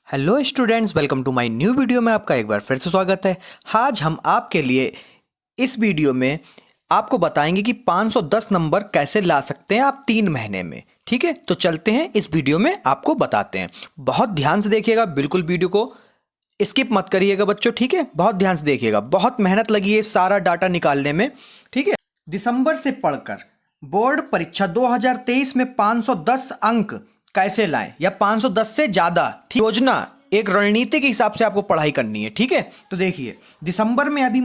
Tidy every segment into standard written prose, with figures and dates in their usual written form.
Hello students, welcome to my new video में आपका एक बार फिर से स्वागत है। आज हम आपके लिए इस वीडियो में आपको बताएंगे कि 510 नंबर कैसे ला सकते हैं आप 3 महीने में। ठीक है, तो चलते हैं इस वीडियो में आपको बताते हैं। बहुत ध्यान से देखिएगा, बिल्कुल वीडियो को स्किप मत करिएगा बच्चों। ठीक है, बहुत ध्यान से देखिएगा, बहुत मेहनत लगी है सारा डाटा निकालने में। ठीक है, दिसंबर से पढ़कर बोर्ड परीक्षा 2023 में 510 अंक कैसे लाएं या 510 से ज्यादा योजना एक रणनीति के हिसाब से आपको पढ़ाई करनी है। ठीक है, तो देखिए दिसंबर में अभी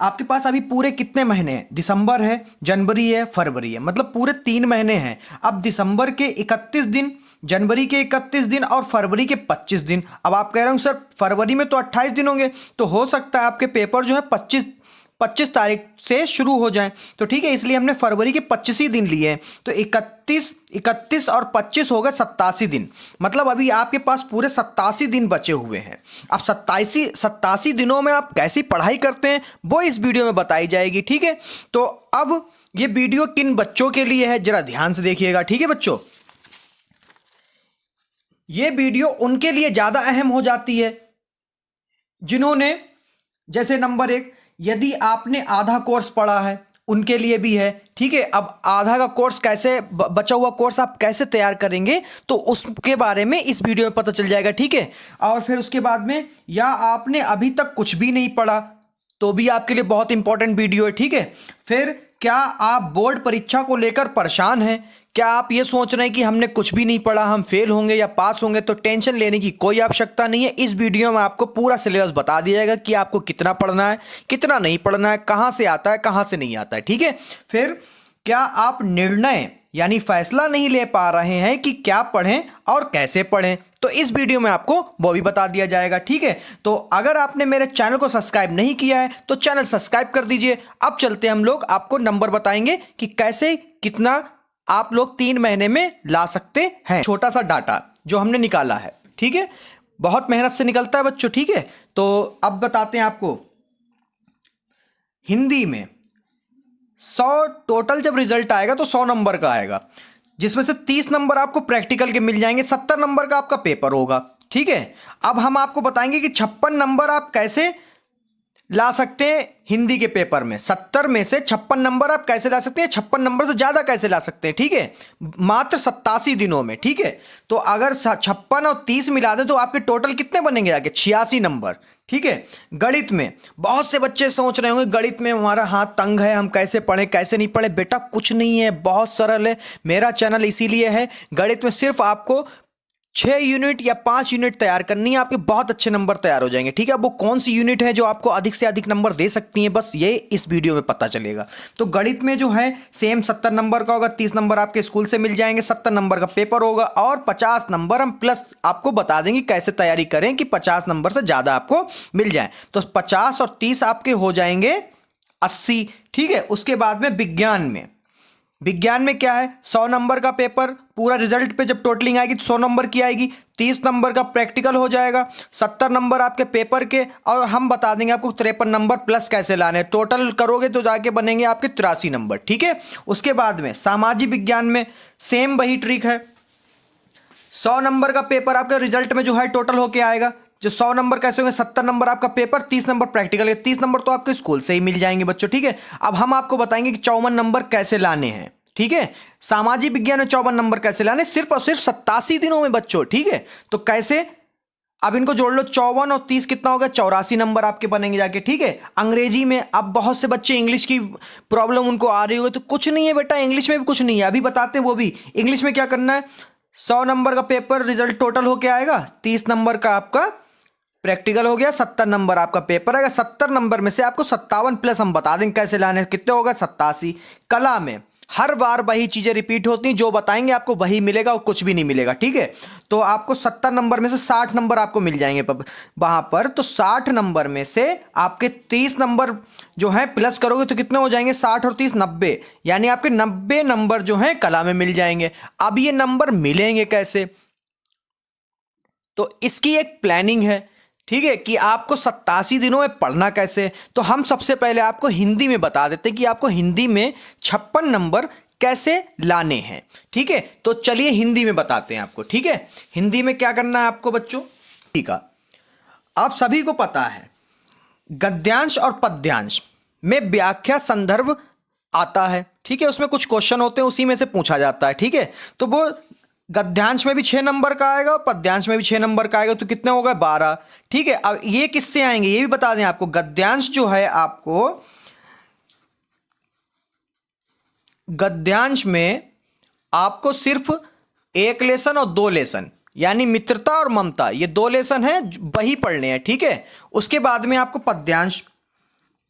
आपके पास अभी पूरे कितने महीने हैं? दिसंबर है, जनवरी है, फरवरी है, मतलब पूरे 3 महीने हैं। अब दिसंबर के 31 दिन, जनवरी के 31 दिन और फरवरी के 25 दिन। अब आप कह रहे हो सर फरवरी में तो 28 दिन होंगे, तो हो सकता है आपके पेपर जो है 25 तारीख से शुरू हो जाए। तो ठीक है, इसलिए हमने फरवरी के 25 ही दिन लिए हैं। तो 31 और 25 हो गए 87 दिन। मतलब अभी आपके पास पूरे 87 दिन बचे हुए हैं। अब 87 दिनों में आप कैसी पढ़ाई करते हैं वो इस वीडियो में बताई जाएगी। ठीक है, तो अब ये वीडियो किन बच्चों के लिए है जरा ध्यान से देखिएगा। ठीक है बच्चों, ये वीडियो उनके लिए ज़्यादा अहम हो जाती है जिन्होंने, जैसे नंबर 1, यदि आपने आधा कोर्स पढ़ा है उनके लिए भी है। ठीक है, अब आधा का कोर्स कैसे, बचा हुआ कोर्स आप कैसे तैयार करेंगे तो उसके बारे में इस वीडियो में पता चल जाएगा। ठीक है, और फिर उसके बाद में, या आपने अभी तक कुछ भी नहीं पढ़ा तो भी आपके लिए बहुत इंपॉर्टेंट वीडियो है। ठीक है, फिर क्या आप बोर्ड परीक्षा को लेकर परेशान हैं? क्या आप ये सोच रहे हैं कि हमने कुछ भी नहीं पढ़ा, हम फेल होंगे या पास होंगे? तो टेंशन लेने की कोई आवश्यकता नहीं है। इस वीडियो में आपको पूरा सिलेबस बता दिया जाएगा कि आपको कितना पढ़ना है, कितना नहीं पढ़ना है, कहाँ से आता है, कहाँ से नहीं आता है। ठीक है, फिर क्या आप निर्णय यानी फैसला नहीं ले पा रहे हैं कि क्या पढ़ें और कैसे पढ़ें? तो इस वीडियो में आपको वो भी बता दिया जाएगा। ठीक है, तो अगर आपने मेरे चैनल को सब्सक्राइब नहीं किया है तो चैनल सब्सक्राइब कर दीजिए। अब चलते हैं, हम लोग आपको नंबर बताएंगे कि कैसे कितना आप लोग 3 महीने में ला सकते हैं। छोटा सा डाटा जो हमने निकाला है। ठीक है, बहुत मेहनत से निकलता है बच्चों। ठीक है, तो अब बताते हैं आपको हिंदी में 100 टोटल जब रिजल्ट आएगा तो 100 नंबर का आएगा, जिसमें से 30 नंबर आपको प्रैक्टिकल के मिल जाएंगे, 70 नंबर का आपका पेपर होगा। ठीक है, अब हम आपको बताएंगे कि 56 नंबर आप कैसे ला सकते हैं हिंदी के पेपर में। 70 में से 56 नंबर आप कैसे ला सकते हैं, 56 नंबर से ज़्यादा कैसे ला सकते हैं। ठीक है, मात्र 87 दिनों में। ठीक है, तो अगर 56 और 30 मिला दें तो आपके टोटल कितने बनेंगे आगे? 86 नंबर। ठीक है, गणित में बहुत से बच्चे सोच रहे होंगे गणित में हमारा हाथ तंग है, हम कैसे पढ़ें कैसे नहीं पढ़ें। बेटा कुछ नहीं है, बहुत सरल है। मेरा चैनल इसीलिए है, गणित में सिर्फ आपको 6 यूनिट या 5 यूनिट तैयार करनी है, आपके बहुत अच्छे नंबर तैयार हो जाएंगे। ठीक है, अब वो कौन सी यूनिट है जो आपको अधिक से अधिक नंबर दे सकती है, बस ये इस वीडियो में पता चलेगा। तो गणित में जो है सेम 70 नंबर का होगा, 30 नंबर आपके स्कूल से मिल जाएंगे, 70 नंबर का पेपर होगा और 50 नंबर हम प्लस आपको बता देंगे कैसे तैयारी करें कि 50 नंबर से ज़्यादा आपको मिल जाए। तो 50 और 30 आपके हो जाएंगे 80। ठीक है, उसके बाद में विज्ञान में क्या है, 100 नंबर का पेपर, पूरा रिजल्ट पे जब टोटलिंग आएगी तो 100 नंबर की आएगी। 30 नंबर का प्रैक्टिकल हो जाएगा, 70 नंबर आपके पेपर के, और हम बता देंगे आपको 53 नंबर प्लस कैसे लाने। टोटल करोगे तो जाके बनेंगे आपके 83 नंबर। ठीक है, उसके बाद में सामाजिक विज्ञान में सेम वही ट्रिक है। 100 नंबर का पेपर आपका रिजल्ट में जो है टोटल होके आएगा। जो 100 नंबर कैसे होंगे, 70 नंबर आपका पेपर, 30 नंबर प्रैक्टिकल है, 30 नंबर तो आपके स्कूल से ही मिल जाएंगे बच्चों। ठीक है, अब हम आपको बताएंगे कि 54 नंबर कैसे लाने हैं। ठीक है, सामाजिक विज्ञान में 54 नंबर कैसे लाने, सिर्फ और सिर्फ 87 दिनों में बच्चों। ठीक है, तो कैसे, अब इनको जोड़ लो, 54 और 30 कितना होगा, 84 नंबर आपके बनेंगे जाके। ठीक है, अंग्रेजी में अब बहुत से बच्चे इंग्लिश की प्रॉब्लम उनको आ रही होगी, तो कुछ नहीं है बेटा, इंग्लिश में भी कुछ नहीं है, अभी बताते हैं वो भी। इंग्लिश में क्या करना है, 100 नंबर का पेपर रिजल्ट टोटल होके आएगा, 30 नंबर का आपका प्रैक्टिकल हो गया, 70 नंबर आपका पेपर आएगा। 70 नंबर में से आपको 57 प्लस हम बता देंगे कैसे लाने, कितने होगा, 87। कला में हर बार वही चीजें रिपीट होती हैं, जो बताएंगे आपको वही मिलेगा और कुछ भी नहीं मिलेगा। ठीक है, तो आपको 70 नंबर में से 60 नंबर आपको मिल जाएंगे वहां पर। तो 60 नंबर में से आपके 30 नंबर जो है प्लस करोगे तो कितने हो जाएंगे, 60 और 30 90, यानी आपके 90 नंबर जो है कला में मिल जाएंगे। अब ये नंबर मिलेंगे कैसे, तो इसकी एक प्लानिंग है। ठीक है, कि आपको 87 दिनों में पढ़ना कैसे। तो हम सबसे पहले आपको हिंदी में बता देते हैं कि आपको हिंदी में 56 नंबर कैसे लाने हैं। ठीक है, तो चलिए हिंदी में बताते हैं आपको। ठीक है, हिंदी में क्या करना है आपको बच्चों, ठीक है, आप सभी को पता है गद्यांश और पद्यांश में व्याख्या संदर्भ आता है, ठीक है, उसमें कुछ क्वेश्चन होते हैं, उसी में से पूछा जाता है, ठीक है। तो वो गद्यांश में भी 6 नंबर का आएगा और पद्यांश में भी 6 नंबर का आएगा, तो कितने हो गए 12, ठीक है। अब ये किससे आएंगे ये भी बता दें आपको, गद्यांश जो है आपको गद्यांश में आपको सिर्फ 1 लेसन और 2 लेसन यानी मित्रता और ममता, ये 2 लेसन हैं वही पढ़ने हैं, ठीक है। उसके बाद में आपको पद्यांश,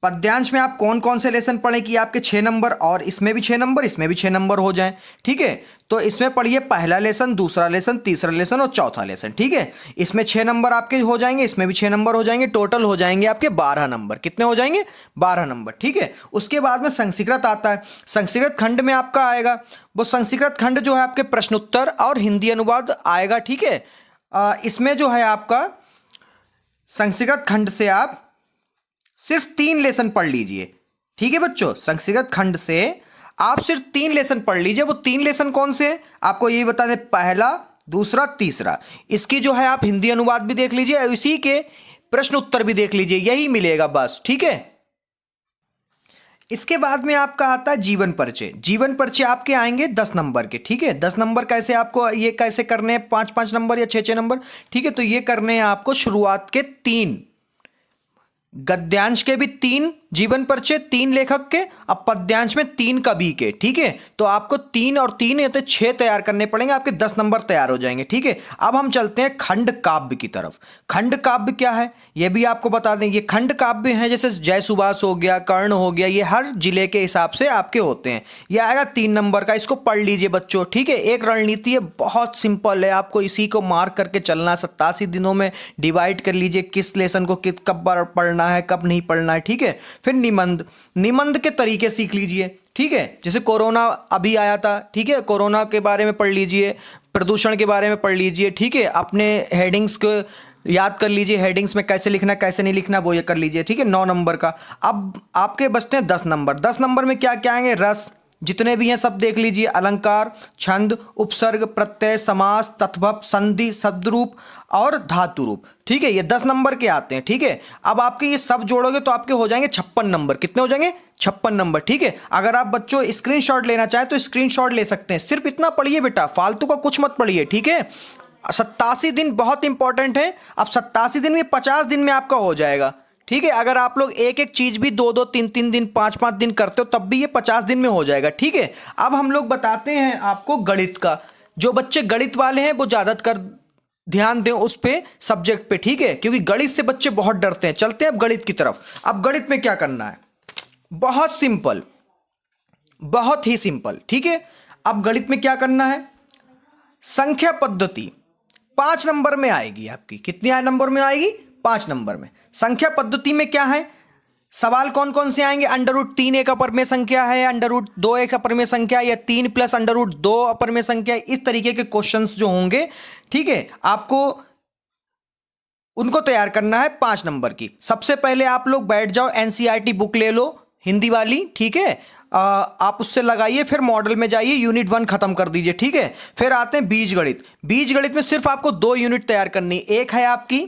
पद्यांश में आप कौन कौन से लेसन पढ़ें कि आपके 6 नंबर और इसमें भी 6 नंबर इसमें भी 6 नंबर हो जाएं, ठीक है। तो इसमें पढ़िए पहला लेसन, दूसरा लेसन, तीसरा लेसन और चौथा लेसन, ठीक है। इसमें 6 नंबर आपके हो जाएंगे, इसमें भी 6 नंबर हो जाएंगे, टोटल हो जाएंगे आपके 12 नंबर। कितने हो जाएंगे 12 नंबर, ठीक है। उसके बाद में संस्कृत आता है, संस्कृत खंड में आपका आएगा, वो संस्कृत खंड जो है आपके प्रश्नोत्तर और हिंदी अनुवाद आएगा, ठीक है। इसमें जो है आपका संस्कृत खंड से आप सिर्फ 3 लेसन पढ़ लीजिए, ठीक है बच्चों। संस्कृत खंड से आप सिर्फ 3 लेसन पढ़ लीजिए। वो 3 लेसन कौन से हैं आपको यही बता दें, पहला, दूसरा, तीसरा। इसकी जो है आप हिंदी अनुवाद भी देख लीजिए, इसी के प्रश्न उत्तर भी देख लीजिए, यही मिलेगा बस, ठीक है। इसके बाद में आपका आता है जीवन परिचय। जीवन परिचय आपके आएंगे 10 नंबर के, ठीक है। 10 नंबर कैसे आपको ये कैसे करने हैं, 5-5 नंबर या 6-6 नंबर, ठीक है। तो ये करने हैं आपको शुरुआत के 3, गद्यांश के भी 3 जीवन परिचय, 3 लेखक के, अब पद्यांश में 3 कवि के, ठीक है। तो आपको 3 और 3 या तो 6 तैयार करने पड़ेंगे, आपके 10 नंबर तैयार हो जाएंगे, ठीक है। अब हम चलते हैं खंड काव्य की तरफ। खंड काव्य क्या है ये भी आपको बता दें। ये खंड काव्य हैं, जैसे जय सुभाष हो गया, कर्ण हो गया, ये हर जिले के हिसाब से आपके होते हैं। ये आएगा 3 नंबर का, इसको पढ़ लीजिए बच्चों, ठीक है। एक रणनीति है, बहुत सिंपल है, आपको इसी को मार्क करके चलना है। 87 दिनों में डिवाइड कर लीजिए किस लेसन को कब पढ़ना है, कब नहीं पढ़ना है, ठीक है। फिर निबंध, निबंध के तरीके सीख लीजिए, ठीक है। जैसे कोरोना अभी आया था, ठीक है, कोरोना के बारे में पढ़ लीजिए, प्रदूषण के बारे में पढ़ लीजिए, ठीक है। अपने हेडिंग्स को याद कर लीजिए, हेडिंग्स में कैसे लिखना कैसे नहीं लिखना वो ये कर लीजिए, ठीक है। 9 नंबर का। अब आपके बचते हैं 10 नंबर। 10 नंबर में क्या क्या आएंगे, रस, जितने भी हैं सब देख लीजिए, अलंकार, छंद, उपसर्ग, प्रत्यय, समास, तत्भव, संधि, शब्दरूप और धातु रूप, ठीक है। ये 10 नंबर के आते हैं, ठीक है। अब आपके ये सब जोड़ोगे तो आपके हो जाएंगे 56 नंबर। कितने हो जाएंगे 56 नंबर, ठीक है। अगर आप बच्चों स्क्रीनशॉट लेना चाहें तो स्क्रीनशॉट ले सकते हैं। सिर्फ इतना पढ़िए बेटा, फालतू का कुछ मत पढ़िए, ठीक है। 87 दिन बहुत इंपॉर्टेंट है। अब 87 दिन में 50 दिन में आपका हो जाएगा, ठीक है। अगर आप लोग एक एक चीज भी 2-2, 3-3 दिन, 5-5 दिन करते हो तब भी ये 50 दिन में हो जाएगा, ठीक है। अब हम लोग बताते हैं आपको गणित का। जो बच्चे गणित वाले हैं वो ज्यादातर ध्यान दें उस पे सब्जेक्ट पे, ठीक है, क्योंकि गणित से बच्चे बहुत डरते हैं। चलते हैं अब गणित की तरफ। अब गणित में क्या करना है, बहुत सिंपल, बहुत ही सिंपल, ठीक है। अब गणित में क्या करना है, संख्या पद्धति 5 नंबर में आएगी आपकी। कितनी नंबर में आएगी, 5 नंबर में। संख्या पद्धति में क्या है, सवाल कौन कौन से आएंगे, √3 एक अपर में संख्या है, √2 एक अपर में संख्या, या 3 + √2 अपर में संख्या, इस तरीके के क्वेश्चंस जो होंगे, ठीक है, आपको उनको तैयार करना है 5 नंबर की। सबसे पहले आप लोग बैठ जाओ, एनसीईआरटी बुक ले लो हिंदी वाली, ठीक है। आप उससे लगाइए, फिर मॉडल में जाइए, यूनिट 1 खत्म कर दीजिए, ठीक है। फिर आते हैं बीज गणित। बीज गणित में सिर्फ आपको 2 यूनिट तैयार करनी। एक है आपकी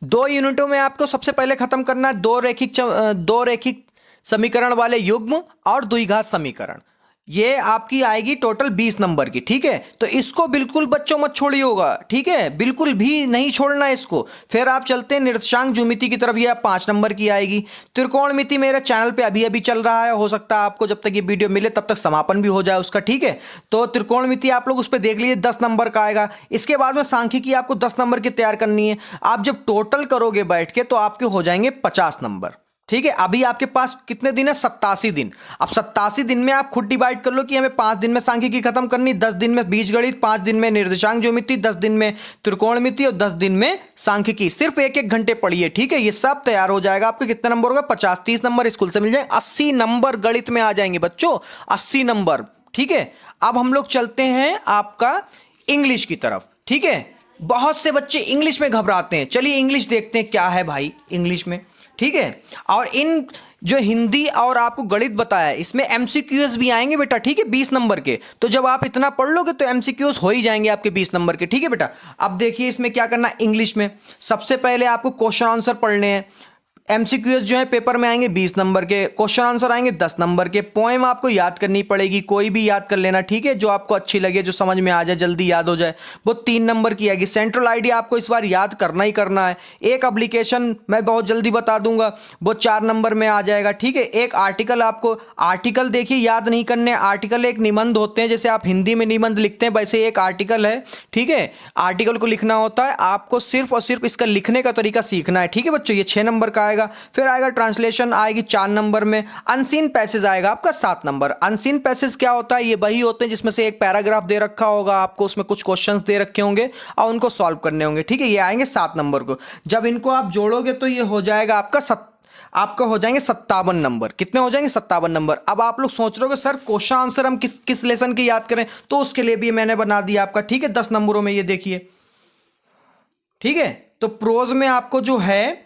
2 यूनिटों में आपको सबसे पहले खत्म करना है 2 रैखिक समीकरण वाले युग्म और द्विघात समीकरण। ये आपकी आएगी टोटल 20 नंबर की, ठीक है। तो इसको बिल्कुल बच्चों मत छोड़िएगा, ठीक है, बिल्कुल भी नहीं छोड़ना इसको। फिर आप चलते हैं निर्देशांक ज्यामिति की तरफ, ये 5 नंबर की आएगी। त्रिकोणमिति मेरे चैनल पे अभी अभी चल रहा है, हो सकता है आपको जब तक ये वीडियो मिले तब तक समापन भी हो जाए उसका, ठीक है। तो त्रिकोणमिति आप लोग उस पर देख लीजिए, 10 नंबर का आएगा। इसके बाद में सांख्यिकी आपको 10 नंबर की तैयार करनी है। आप जब टोटल करोगे बैठ के तो आपके हो जाएंगे 50 नंबर, ठीक है। अभी आपके पास कितने दिन है, 87 दिन। अब 87 दिन में आप खुद डिवाइड कर लो कि हमें 5 दिन में सांख्यिकी खत्म करनी, 10 दिन में बीजगणित, 5 दिन में निर्देशांक ज्यामिति, 10 दिन में त्रिकोणमिति और 10 दिन में सांख्यिकी। सिर्फ 1-1 घंटे पढ़िए, ठीक है। ये सब तैयार हो जाएगा। आपके कितने नंबर होगा, 50, 30 नंबर स्कूल से मिल जाए, 80 नंबर गणित में आ जाएंगे बच्चों, 80 नंबर, ठीक है। अब हम लोग चलते हैं आपका इंग्लिश की तरफ, ठीक है। बहुत से बच्चे इंग्लिश में घबराते हैं, चलिए इंग्लिश देखते हैं क्या है भाई इंग्लिश में, ठीक है। और इन जो हिंदी और आपको गणित बताया है इसमें एमसीक्यूज भी आएंगे बेटा, ठीक है, 20 नंबर के। तो जब आप इतना पढ़ लोगे तो एमसीक्यूज हो ही जाएंगे आपके 20 नंबर के, ठीक है बेटा। अब देखिए इसमें क्या करना है, इंग्लिश में सबसे पहले आपको क्वेश्चन आंसर पढ़ने हैं। एमसीक्यूज जो है पेपर में आएंगे 20 नंबर के, क्वेश्चन आंसर आएंगे 10 नंबर के। पोएम आपको याद करनी पड़ेगी, कोई भी याद कर लेना, ठीक है, जो आपको अच्छी लगे, जो समझ में आ जाए, जल्दी याद हो जाए, वो 3 नंबर की आएगी। सेंट्रल आइडिया आपको इस बार याद करना ही करना है। एक एप्लीकेशन मैं बहुत जल्दी बता दूंगा, वो 4 नंबर में आ जाएगा, ठीक है। एक आर्टिकल, आपको आर्टिकल देखिए याद नहीं करने, आर्टिकल एक निबंध होते हैं, जैसे आप हिंदी में निबंध लिखते हैं वैसे एक आर्टिकल है, ठीक है। आर्टिकल को लिखना होता है, आपको सिर्फ और सिर्फ इसका लिखने का तरीका सीखना है, ठीक है बच्चों। ये 6 नंबर का आएगा। फिर आएगा ट्रांसलेशन, आएगी 4 नंबर में। अनसीन पैसेज आएगा आपका 7 नंबर। अनसीन पैसेज क्या होता है, ये वही होते हैं जिसमें से एक पैराग्राफ दे रखा होगा आपको, उसमें कुछ क्वेश्चंस दे रखे होंगे और उनको सॉल्व करने होंगे, ठीक है। ये आएंगे 7 नंबर को। जब इनको आप जोड़ोगे तो ये हो जाएगा आपका हो जाएंगे 57 नंबर। कितने हो जाएंगे, 57 नंबर। अब आप लोग सोच रहे हो सर क्वेश्चन आंसर हम किस किस लेसन के याद करें, तो उसके लिए भी मैंने बना दिया आपका, ठीक है, 10 नंबरों में। ये देखिए, ठीक है। तो प्रोज में आपको जो है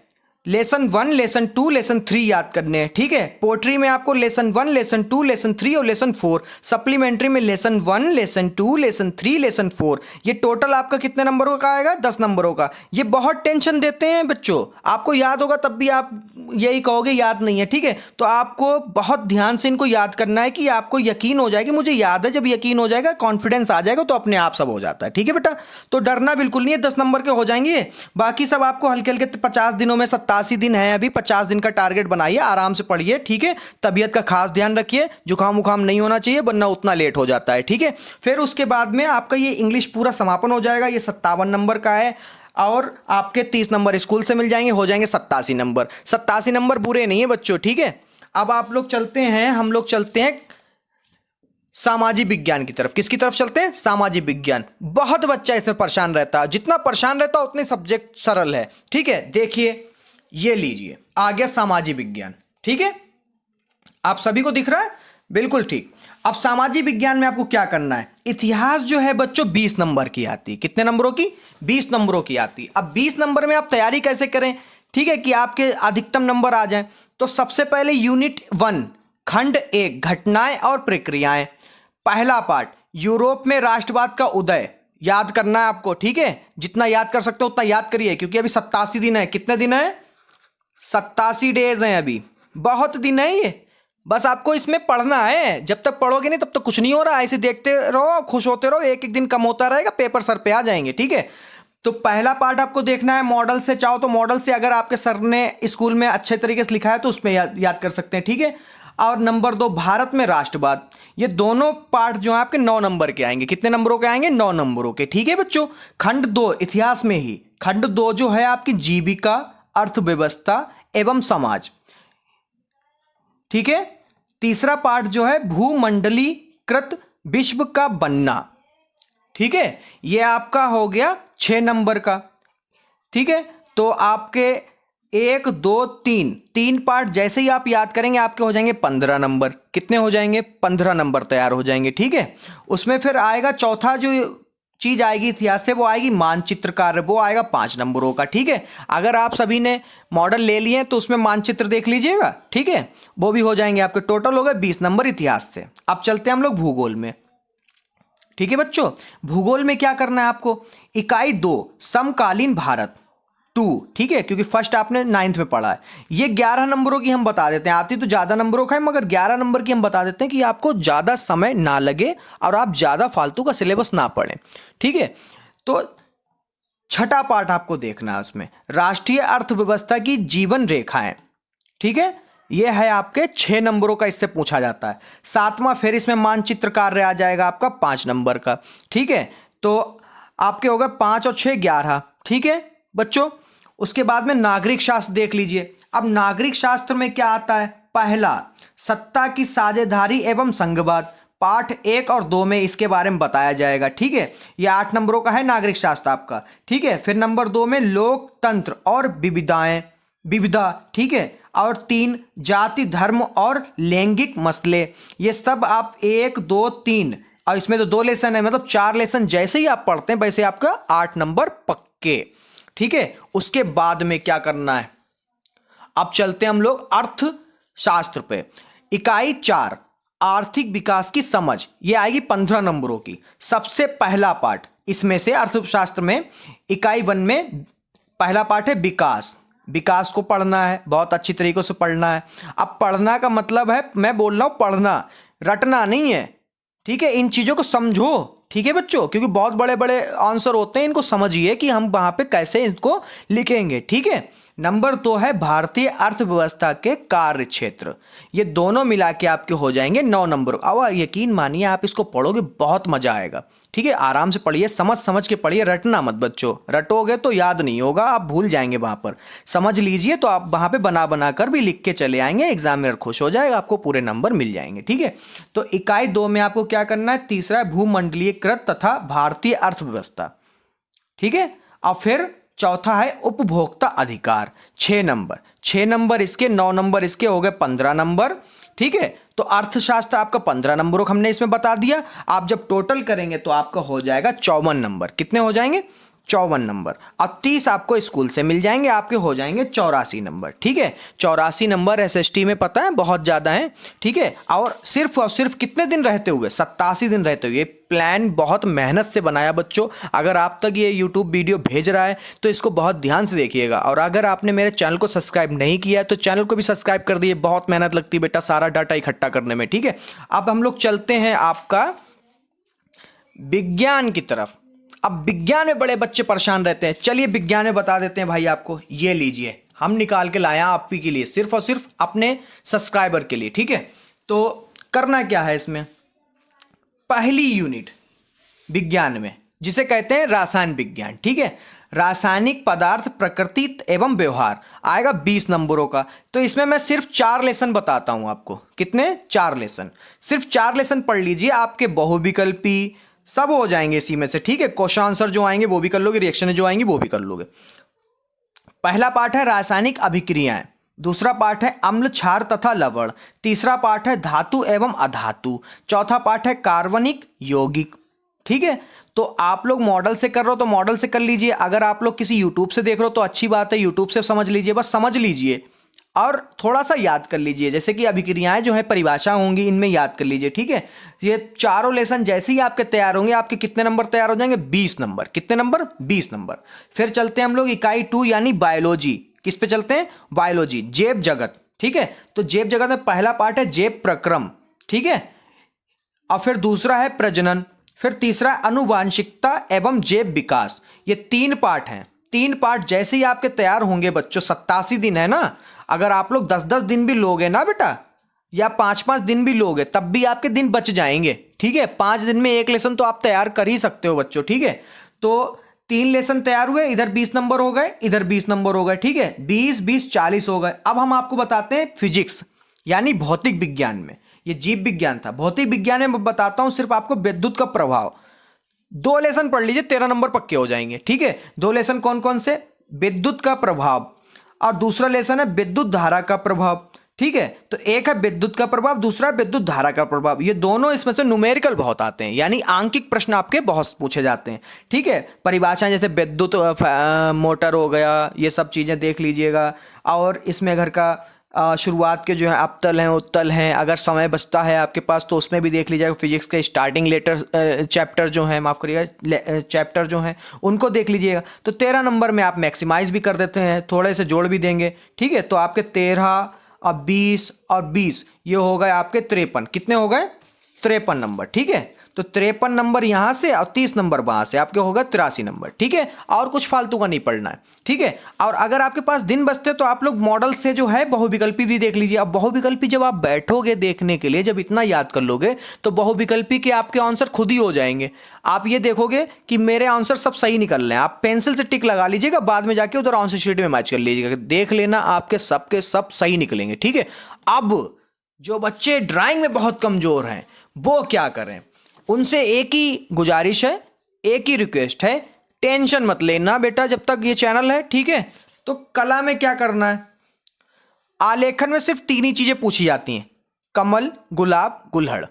लेसन 1, लेसन 2, लेसन 3 याद करने हैं, ठीक है। पोएट्री में आपको लेसन 1, लेसन 2, लेसन 3 और लेसन 4। सप्लीमेंट्री में लेसन 1, लेसन 2, लेसन 3, लेसन 4। ये टोटल आपका कितने नंबरों का आएगा, 10 नंबरों का। ये बहुत टेंशन देते हैं बच्चों, आपको याद होगा तब भी आप यही कहोगे याद नहीं है, ठीक है। तो आपको बहुत ध्यान से इनको याद करना है कि आपको यकीन हो जाएगी मुझे याद है। जब यकीन हो जाएगा, कॉन्फिडेंस आ जाएगा, तो अपने आप सब हो जाता है, ठीक है बेटा। तो डरना बिल्कुल नहीं है, 10 नंबर के हो जाएंगे। बाकी सब आपको हल्के हल्के 50 दिनों में 87 दिन है अभी, 50 दिन का टारगेट बनाइए, आराम से पढ़िए, ठीक है। तबीयत का खास ध्यान रखिए, जुकाम उखाम नहीं होना चाहिए वरना उतना लेट हो जाता है, ठीक है। फिर उसके बाद में आपका ये इंग्लिश पूरा समापन हो जाएगा। ये 57 नंबर का है और आपके 30 नंबर स्कूल से मिल जाएंगे, हो जाएंगे 87 नंबर। 87 नंबर बुरे नहीं है बच्चों, ठीक है। अब आप लोग चलते हैं, हम लोग चलते हैं सामाजिक विज्ञान की तरफ। किसकी तरफ चलते हैं, सामाजिक विज्ञान। बहुत बच्चा इसमें परेशान रहता है, जितना परेशान रहता है उतने सब्जेक्ट सरल है, ठीक है। देखिए ये लीजिए, आ गया सामाजिक विज्ञान, ठीक है। आप सभी को दिख रहा है, बिल्कुल ठीक। अब सामाजिक विज्ञान में आपको क्या करना है, इतिहास जो है बच्चों 20 नंबर की आती है। कितने नंबरों की, 20 नंबरों की आती है। अब 20 नंबर में आप तैयारी कैसे करें, ठीक है, कि आपके अधिकतम नंबर आ जाए। तो सबसे पहले यूनिट 1 खंड 1 घटनाएं और प्रक्रियाएं, पहला पार्ट यूरोप में राष्ट्रवाद का उदय याद करना है आपको, ठीक है। जितना याद कर सकते हो उतना याद करिए, क्योंकि अभी 87 दिन है। कितने दिन है, 87 डेज हैं अभी, बहुत दिन है ये। बस आपको इसमें पढ़ना है, जब तक पढ़ोगे नहीं तब तक कुछ नहीं हो रहा। ऐसे देखते रहो, खुश होते रहो, एक एक दिन कम होता रहेगा, पेपर सर पे आ जाएंगे, ठीक है। तो पहला पार्ट आपको देखना है मॉडल से, चाहो तो मॉडल से अगर आपके सर ने स्कूल में अच्छे तरीके से लिखा है तो उसमें याद कर सकते हैं, ठीक है। और नंबर 2 भारत में राष्ट्रवाद। ये दोनों पार्ट जो है आपके 9 नंबर के आएंगे। कितने नंबरों के आएंगे, 9 नंबरों के, ठीक है बच्चों। खंड 2 इतिहास में ही, खंड 2 जो है आपकी जीविका, अर्थव्यवस्था एवं समाज, ठीक है। तीसरा पार्ट जो है भूमंडलीकृत विश्व का बनना, ठीक है। ये आपका हो गया 6 नंबर का, ठीक है। तो आपके 1 2 3 पार्ट जैसे ही आप याद करेंगे आपके हो जाएंगे 15 नंबर। कितने हो जाएंगे, 15 नंबर तैयार हो जाएंगे, ठीक है। उसमें फिर आएगा चौथा जो चीज आएगी इतिहास से, वो आएगी मानचित्र कार्य, वो आएगा 5 नंबरों का, ठीक है। अगर आप सभी ने मॉडल ले लिए तो उसमें मानचित्र देख लीजिएगा, ठीक है। वो भी हो जाएंगे आपके, टोटल हो गए 20 नंबर इतिहास से। अब चलते हैं हम लोग भूगोल में, ठीक है बच्चों। भूगोल में क्या करना है आपको, इकाई 2 समकालीन भारत 2, ठीक है, क्योंकि फर्स्ट आपने 9th में पढ़ा है। ये 11 नंबरों की हम बता देते हैं, आती तो ज़्यादा नंबरों का है मगर 11 नंबर की हम बता देते हैं कि आपको ज़्यादा समय ना लगे और आप ज़्यादा फालतू का सिलेबस ना पढ़ें, ठीक है। तो छठा पार्ट आपको देखना है, उसमें राष्ट्रीय अर्थव्यवस्था की जीवन रेखाएं, ठीक है। ये है आपके 6 नंबरों का, इससे पूछा जाता है। 7वां फिर इसमें मानचित्र कार्य आ जाएगा आपका 5 नंबर का, ठीक है। तो आपके हो गए 5 और 6 11, ठीक है बच्चों। उसके बाद में नागरिक शास्त्र देख लीजिए। अब नागरिक शास्त्र में क्या आता है, पहला सत्ता की साझेदारी एवं संघवाद, पाठ 1 और 2 में इसके बारे में बताया जाएगा, ठीक है। ये 8 नंबरों का है नागरिक शास्त्र आपका, ठीक है। फिर नंबर 2 में लोकतंत्र और विविधा, ठीक है। और 3 जाति धर्म और लैंगिक मसले। ये सब आप 1 2 3 और इसमें तो 2 लेसन है, मतलब 4 लेसन जैसे ही आप पढ़ते हैं वैसे आपका 8 नंबर पक्के, ठीक है। उसके बाद में क्या करना है, अब चलते हैं हम लोग शास्त्र पे। इकाई 4 आर्थिक विकास की समझ, ये आएगी 15 नंबरों की। सबसे पहला पार्ट इसमें से अर्थशास्त्र में इकाई 1 में पहला पार्ट है विकास। विकास को पढ़ना है, बहुत अच्छी तरीके से पढ़ना है। अब पढ़ना का मतलब है, मैं बोल रहा हूं पढ़ना, रटना नहीं है, ठीक है। इन चीजों को समझो, ठीक है बच्चों, क्योंकि बहुत बड़े बड़े आंसर होते हैं, इनको समझिए कि हम वहां पे कैसे इनको लिखेंगे, ठीक है। नंबर 2 है भारतीय अर्थव्यवस्था के कार्य क्षेत्र। ये दोनों मिला के आपके हो जाएंगे 9 नंबर। अब यकीन मानिए आप इसको पढ़ोगे बहुत मजा आएगा, ठीक है। आराम से पढ़िए, समझ समझ के पढ़िए, रटना मत बच्चों, रटोगे तो याद नहीं होगा, आप भूल जाएंगे। वहां पर समझ लीजिए तो आप वहां पे बना बना कर भी लिख के चले आएंगे, एग्जामिनर खुश हो जाएगा, आपको पूरे नंबर मिल जाएंगे, ठीक है। तो इकाई 2 में आपको क्या करना है, तीसरा है भूमंडलीयकृत तथा भारतीय अर्थव्यवस्था, ठीक है। अब फिर चौथा है उपभोक्ता अधिकार, 6 नंबर। 6 नंबर इसके, 9 नंबर इसके, हो गए 15 नंबर, ठीक है। तो अर्थशास्त्र आपका 15 नंबरों का हमने इसमें बता दिया। आप जब टोटल करेंगे तो आपका हो जाएगा 54 नंबर। कितने हो जाएंगे, 54 नंबर। अब 30 आपको स्कूल से मिल जाएंगे, आपके हो जाएंगे 84 नंबर, ठीक है। 84 नंबर एसएसटी में पता है बहुत ज़्यादा है, ठीक है। और सिर्फ कितने दिन रहते हुए, 87 दिन रहते हुए। प्लान बहुत मेहनत से बनाया बच्चों। अगर आप तक ये यूट्यूब वीडियो भेज रहा है तो इसको बहुत ध्यान से देखिएगा। और अगर आपने मेरे चैनल को सब्सक्राइब नहीं किया है तो चैनल को भी सब्सक्राइब कर दिए। बहुत मेहनत लगती है बेटा सारा डाटा इकट्ठा करने में, ठीक है। अब हम लोग चलते हैं आपका विज्ञान की तरफ। अब विज्ञान में बड़े बच्चे परेशान रहते हैं, चलिए विज्ञान में बता देते हैं भाई आपको। ये लीजिए, हम निकाल के लाया आप ही के लिए, सिर्फ और सिर्फ अपने सब्सक्राइबर के लिए, ठीक है। तो करना क्या है इसमें, पहली यूनिट विज्ञान में जिसे कहते हैं रासायन विज्ञान, ठीक है। रासायनिक पदार्थ, प्रकृति एवं व्यवहार आएगा 20 नंबरों का। तो इसमें मैं सिर्फ 4 लेसन बताता हूं आपको। कितने, 4 लेसन। सिर्फ 4 लेसन पढ़ लीजिए, आपके बहुविकल्पी सब हो जाएंगे इसी में से, ठीक है। क्वेश्चन आंसर जो आएंगे वो भी कर लोगे, रिएक्शन जो आएंगी वो भी कर लोगे। पहला पार्ट है रासायनिक अभिक्रियाएं, दूसरा पार्ट है अम्ल, क्षार तथा लवण, तीसरा पार्ट है धातु एवं अधातु, चौथा पार्ट है कार्बनिक, यौगिक, ठीक है। तो आप लोग मॉडल से कर रहे हो तो मॉडल से कर लीजिए, अगर आप लोग किसी यूट्यूब से देख रहे हो तो अच्छी बात है, यूट्यूब से समझ लीजिए, बस समझ लीजिए और थोड़ा सा याद कर लीजिए। जैसे कि अभिक्रियाएं जो है परिभाषा होंगी, इनमें याद कर लीजिए, ठीक है। ये चारों लेसन जैसे ही आपके तैयार होंगे, आपके कितने नंबर तैयार हो जाएंगे, 20 नंबर। कितने नंबर, 20 नंबर। फिर चलते हैं हम लोग इकाई 2 यानी बायोलॉजी। किस पे चलते हैं, बायोलॉजी, जैव जगत, ठीक है। तो जैव जगत में पहला पार्ट है जैव प्रक्रम, ठीक है। और फिर दूसरा है प्रजनन, फिर तीसरा है अनुवांशिकता एवं जैव विकास। ये 3 पार्ट हैं। 3 पार्ट जैसे ही आपके तैयार होंगे बच्चों, 87 दिन है ना, अगर आप लोग 10-10 दिन भी लोगे ना बेटा, या 5-5 दिन भी लोगे, तब भी आपके दिन बच जाएंगे, ठीक है। 5 दिन में 1 लेसन तो आप तैयार कर ही सकते हो बच्चों, ठीक है। तो 3 लेसन तैयार हुए, इधर 20 नंबर हो गए, इधर 20 नंबर हो गए, ठीक है। 20-20 40 हो गए। अब हम आपको बताते हैं फिजिक्स यानी भौतिक विज्ञान में, ये जीव विज्ञान था। भौतिक विज्ञान में बताता हूं सिर्फ आपको विद्युत का प्रभाव। 2 लेसन पढ़ लीजिए, 13 नंबर पक्के हो जाएंगे, ठीक है। 2 लेसन कौन कौन से, विद्युत का प्रभाव और दूसरा लेसन है विद्युत धारा का प्रभाव, ठीक है। तो एक है विद्युत का प्रभाव, दूसरा विद्युत धारा का प्रभाव। ये दोनों इसमें से न्यूमेरिकल बहुत आते हैं, यानी आंकिक प्रश्न आपके बहुत पूछे जाते हैं, ठीक है। परिभाषाएं जैसे विद्युत मोटर हो गया, ये सब चीजें देख लीजिएगा। और इसमें घर का शुरुआत के जो है अपतल हैं, उत्तल हैं, अगर समय बचता है आपके पास तो उसमें भी देख लीजिएगा। फिजिक्स के स्टार्टिंग लेटर चैप्टर जो हैं, माफ़ करिएगा, चैप्टर जो हैं उनको देख लीजिएगा। तो 13 नंबर में आप मैक्सिमाइज भी कर देते हैं, थोड़े से जोड़ भी देंगे, ठीक है। तो आपके 13 और 20 और 20 ये हो गए आपके 53। कितने हो गए, 53 नंबर, ठीक है। तो 53 नंबर यहाँ से और 30 नंबर वहाँ से, आपके होगा 83 नंबर, ठीक है। और कुछ फालतू का नहीं पढ़ना है, ठीक है। और अगर आपके पास दिन बचते तो आप लोग मॉडल से जो है बहुविकल्पी भी देख लीजिए। अब बहुविकल्पी जब आप बैठोगे देखने के लिए, जब इतना याद कर लोगे तो बहुविकल्पी के आपके आंसर खुद ही हो जाएंगे। आप ये देखोगे कि मेरे आंसर सब सही निकल रहे हैं, आप पेंसिल से टिक लगा लीजिएगा, बाद में जाके उधर आंसर शीट में मैच कर लीजिएगा, देख लेना आपके सबके सब सही निकलेंगे, ठीक है। अब जो बच्चे ड्राइंग में बहुत कमजोर हैं वो क्या करें, उनसे एक ही गुजारिश है, एक ही रिक्वेस्ट है, टेंशन मत लेना बेटा जब तक ये चैनल है, ठीक है। तो कला में क्या करना है, आलेखन में सिर्फ 3 ही चीजें पूछी जाती हैं, कमल, गुलाब, गुलहड़,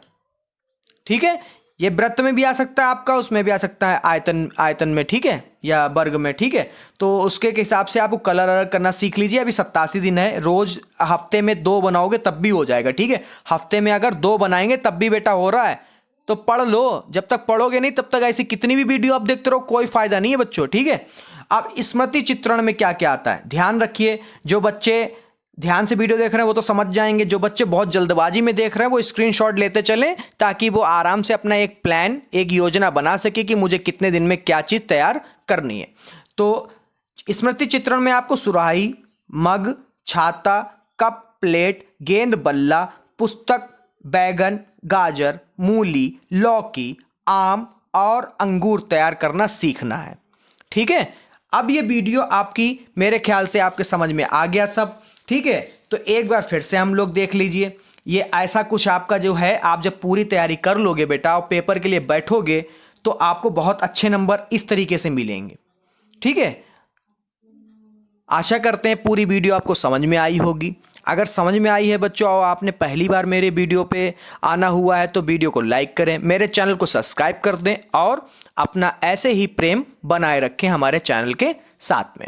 ठीक है। ये वृत्त में भी आ सकता है आपका, उसमें भी आ सकता है आयतन, आयतन में, ठीक है, या वर्ग में, ठीक है। तो उसके हिसाब से आपको कलर अलग करना सीख लीजिए। अभी 87 दिन है, रोज हफ्ते में 2 बनाओगे तब भी हो जाएगा, ठीक है। हफ्ते में अगर 2 बनाएंगे तब भी बेटा हो रहा है, तो पढ़ लो। जब तक पढ़ोगे नहीं तब तक ऐसी कितनी भी वीडियो आप देखते रहो, कोई फायदा नहीं है बच्चों, ठीक है। अब स्मृति चित्रण में क्या क्या आता है ध्यान रखिए। जो बच्चे ध्यान से वीडियो देख रहे हैं वो तो समझ जाएंगे, जो बच्चे बहुत जल्दबाजी में देख रहे हैं वो स्क्रीनशॉट लेते चलें, ताकि वो आराम से अपना एक प्लान, एक योजना बना सके कि मुझे कितने दिन में क्या चीज़ तैयार करनी है। तो स्मृति चित्रण में आपको सुराही, मग, छाता, कप, प्लेट, गेंद, बल्ला, पुस्तक, बैगन, गाजर, मूली, लौकी, आम और अंगूर तैयार करना सीखना है, ठीक है। अब ये वीडियो आपकी मेरे ख्याल से आपके समझ में आ गया सब, ठीक है। तो एक बार फिर से हम लोग देख लीजिए। ये ऐसा कुछ आपका जो है, आप जब पूरी तैयारी कर लोगे बेटा और पेपर के लिए बैठोगे तो आपको बहुत अच्छे नंबर इस तरीके से मिलेंगे, ठीक है। आशा करते हैं पूरी वीडियो आपको समझ में आई होगी। अगर समझ में आई है बच्चों और आपने पहली बार मेरे वीडियो पे आना हुआ है तो वीडियो को लाइक करें, मेरे चैनल को सब्सक्राइब कर दें और अपना ऐसे ही प्रेम बनाए रखें हमारे चैनल के साथ में।